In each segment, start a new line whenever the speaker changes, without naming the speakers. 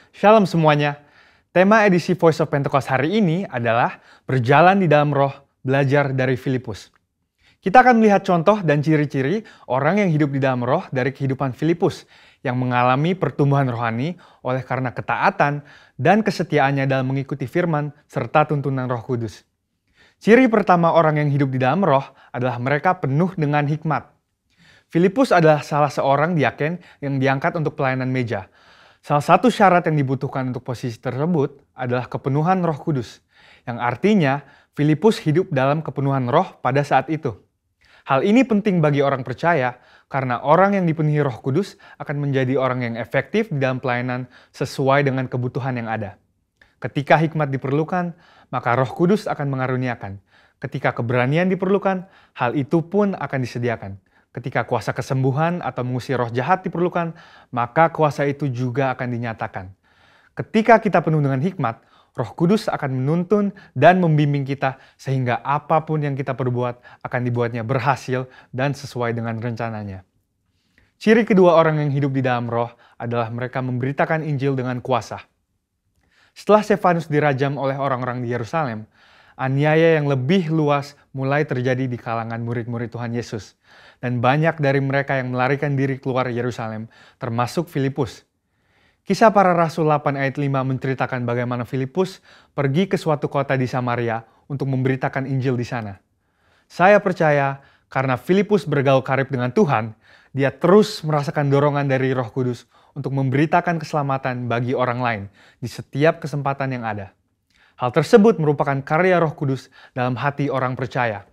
Shalom semuanya. Tema edisi Voice of Pentecost hari ini adalah berjalan di dalam roh, belajar dari Filipus. Kita akan melihat contoh dan ciri-ciri orang yang hidup di dalam roh dari kehidupan Filipus yang mengalami pertumbuhan rohani oleh karena ketaatan dan kesetiaannya dalam mengikuti firman serta tuntunan Roh Kudus. Ciri pertama orang yang hidup di dalam roh adalah mereka penuh dengan hikmat. Filipus adalah salah seorang diaken yang diangkat untuk pelayanan meja. Salah satu syarat yang dibutuhkan untuk posisi tersebut adalah kepenuhan Roh Kudus, yang artinya Filipus hidup dalam kepenuhan roh pada saat itu. Hal ini penting bagi orang percaya karena orang yang dipenuhi Roh Kudus akan menjadi orang yang efektif di dalam pelayanan sesuai dengan kebutuhan yang ada. Ketika hikmat diperlukan, maka Roh Kudus akan mengaruniakan. Ketika keberanian diperlukan, hal itu pun akan disediakan. Ketika kuasa kesembuhan atau mengusir roh jahat diperlukan, maka kuasa itu juga akan dinyatakan. Ketika kita penuh dengan hikmat, Roh Kudus akan menuntun dan membimbing kita sehingga apapun yang kita perbuat akan dibuatnya berhasil dan sesuai dengan rencananya. Ciri kedua orang yang hidup di dalam roh adalah mereka memberitakan Injil dengan kuasa. Setelah Stefanus dirajam oleh orang-orang di Yerusalem, aniaya yang lebih luas mulai terjadi di kalangan murid-murid Tuhan Yesus. Dan banyak dari mereka yang melarikan diri keluar Yerusalem, termasuk Filipus. Kisah Para Rasul 8 ayat 5 menceritakan bagaimana Filipus pergi ke suatu kota di Samaria untuk memberitakan Injil di sana. Saya percaya karena Filipus bergaul karib dengan Tuhan, dia terus merasakan dorongan dari Roh Kudus untuk memberitakan keselamatan bagi orang lain di setiap kesempatan yang ada. Hal tersebut merupakan karya Roh Kudus dalam hati orang percaya.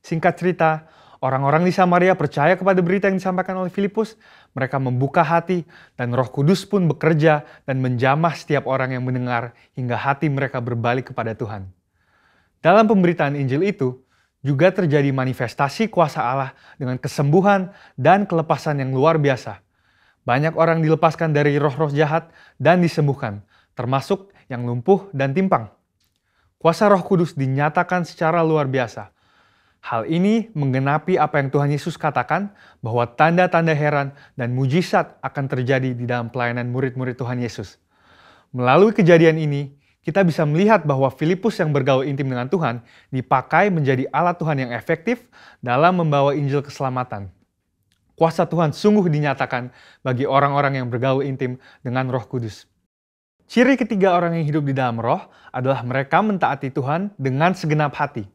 Singkat cerita, orang-orang di Samaria percaya kepada berita yang disampaikan oleh Filipus. Mereka membuka hati dan Roh Kudus pun bekerja dan menjamah setiap orang yang mendengar hingga hati mereka berbalik kepada Tuhan. Dalam pemberitaan Injil itu, juga terjadi manifestasi kuasa Allah dengan kesembuhan dan kelepasan yang luar biasa. Banyak orang dilepaskan dari roh-roh jahat dan disembuhkan, termasuk yang lumpuh dan timpang. Kuasa Roh Kudus dinyatakan secara luar biasa. Hal ini menggenapi apa yang Tuhan Yesus katakan bahwa tanda-tanda heran dan mujizat akan terjadi di dalam pelayanan murid-murid Tuhan Yesus. Melalui kejadian ini, kita bisa melihat bahwa Filipus yang bergaul intim dengan Tuhan dipakai menjadi alat Tuhan yang efektif dalam membawa Injil keselamatan. Kuasa Tuhan sungguh dinyatakan bagi orang-orang yang bergaul intim dengan Roh Kudus. Ciri ketiga orang yang hidup di dalam roh adalah mereka mentaati Tuhan dengan segenap hati.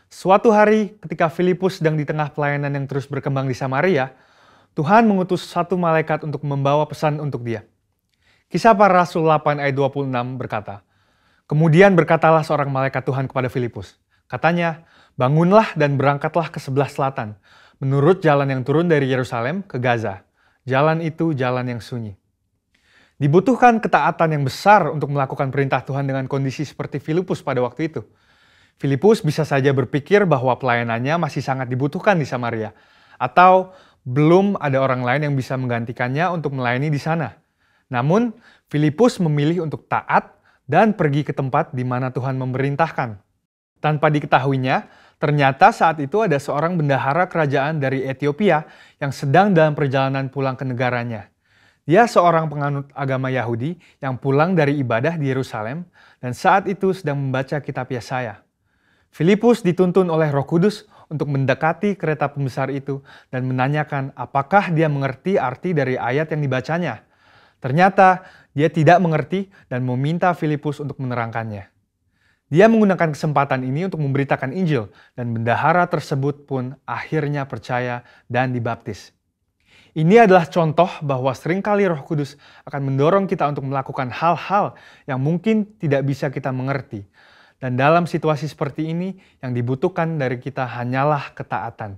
Suatu hari ketika Filipus sedang di tengah pelayanan yang terus berkembang di Samaria, Tuhan mengutus satu malaikat untuk membawa pesan untuk dia. Kisah Para Rasul 8 ayat 26 berkata, "Kemudian berkatalah seorang malaikat Tuhan kepada Filipus. Katanya, bangunlah dan berangkatlah ke sebelah selatan, menurut jalan yang turun dari Yerusalem ke Gaza. Jalan itu jalan yang sunyi." Dibutuhkan ketaatan yang besar untuk melakukan perintah Tuhan dengan kondisi seperti Filipus pada waktu itu. Filipus bisa saja berpikir bahwa pelayanannya masih sangat dibutuhkan di Samaria, atau belum ada orang lain yang bisa menggantikannya untuk melayani di sana. Namun, Filipus memilih untuk taat dan pergi ke tempat di mana Tuhan memerintahkan. Tanpa diketahuinya, ternyata saat itu ada seorang bendahara kerajaan dari Ethiopia yang sedang dalam perjalanan pulang ke negaranya. Dia seorang penganut agama Yahudi yang pulang dari ibadah di Yerusalem dan saat itu sedang membaca kitab Yesaya. Filipus dituntun oleh Roh Kudus untuk mendekati kereta pembesar itu dan menanyakan apakah dia mengerti arti dari ayat yang dibacanya. Ternyata dia tidak mengerti dan meminta Filipus untuk menerangkannya. Dia menggunakan kesempatan ini untuk memberitakan Injil dan bendahara tersebut pun akhirnya percaya dan dibaptis. Ini adalah contoh bahwa seringkali Roh Kudus akan mendorong kita untuk melakukan hal-hal yang mungkin tidak bisa kita mengerti. Dan dalam situasi seperti ini, yang dibutuhkan dari kita hanyalah ketaatan.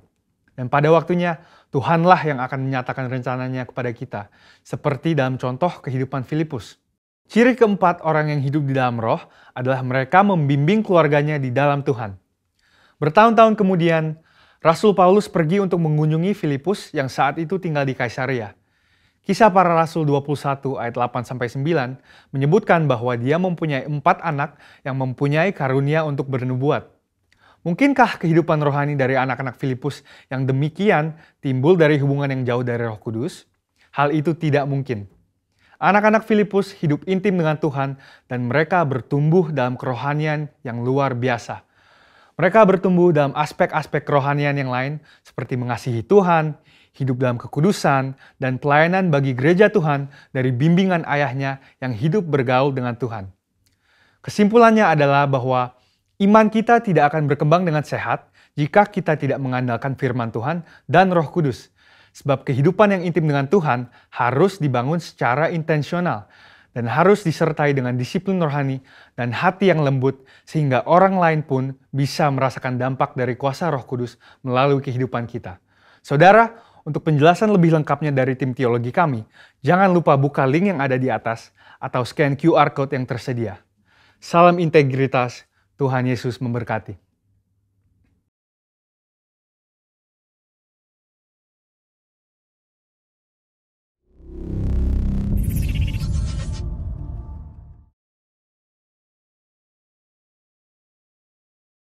Dan pada waktunya, Tuhanlah yang akan menyatakan rencananya kepada kita, seperti dalam contoh kehidupan Filipus. Ciri keempat orang yang hidup di dalam roh adalah mereka membimbing keluarganya di dalam Tuhan. Bertahun-tahun kemudian, Rasul Paulus pergi untuk mengunjungi Filipus yang saat itu tinggal di Kaisarea. Kisah Para Rasul 21 ayat 8-9 menyebutkan bahwa dia mempunyai 4 anak yang mempunyai karunia untuk bernubuat. Mungkinkah kehidupan rohani dari anak-anak Filipus yang demikian timbul dari hubungan yang jauh dari Roh Kudus? Hal itu tidak mungkin. Anak-anak Filipus hidup intim dengan Tuhan dan mereka bertumbuh dalam kerohanian yang luar biasa. Mereka bertumbuh dalam aspek-aspek kerohanian yang lain seperti mengasihi Tuhan, hidup dalam kekudusan, dan pelayanan bagi gereja Tuhan dari bimbingan ayahnya yang hidup bergaul dengan Tuhan. Kesimpulannya adalah bahwa iman kita tidak akan berkembang dengan sehat jika kita tidak mengandalkan firman Tuhan dan Roh Kudus. Sebab kehidupan yang intim dengan Tuhan harus dibangun secara intensional dan harus disertai dengan disiplin rohani dan hati yang lembut sehingga orang lain pun bisa merasakan dampak dari kuasa Roh Kudus melalui kehidupan kita. Saudara, untuk penjelasan lebih lengkapnya dari tim teologi kami, jangan lupa buka link yang ada di atas atau scan QR code yang tersedia. Salam integritas, Tuhan Yesus memberkati.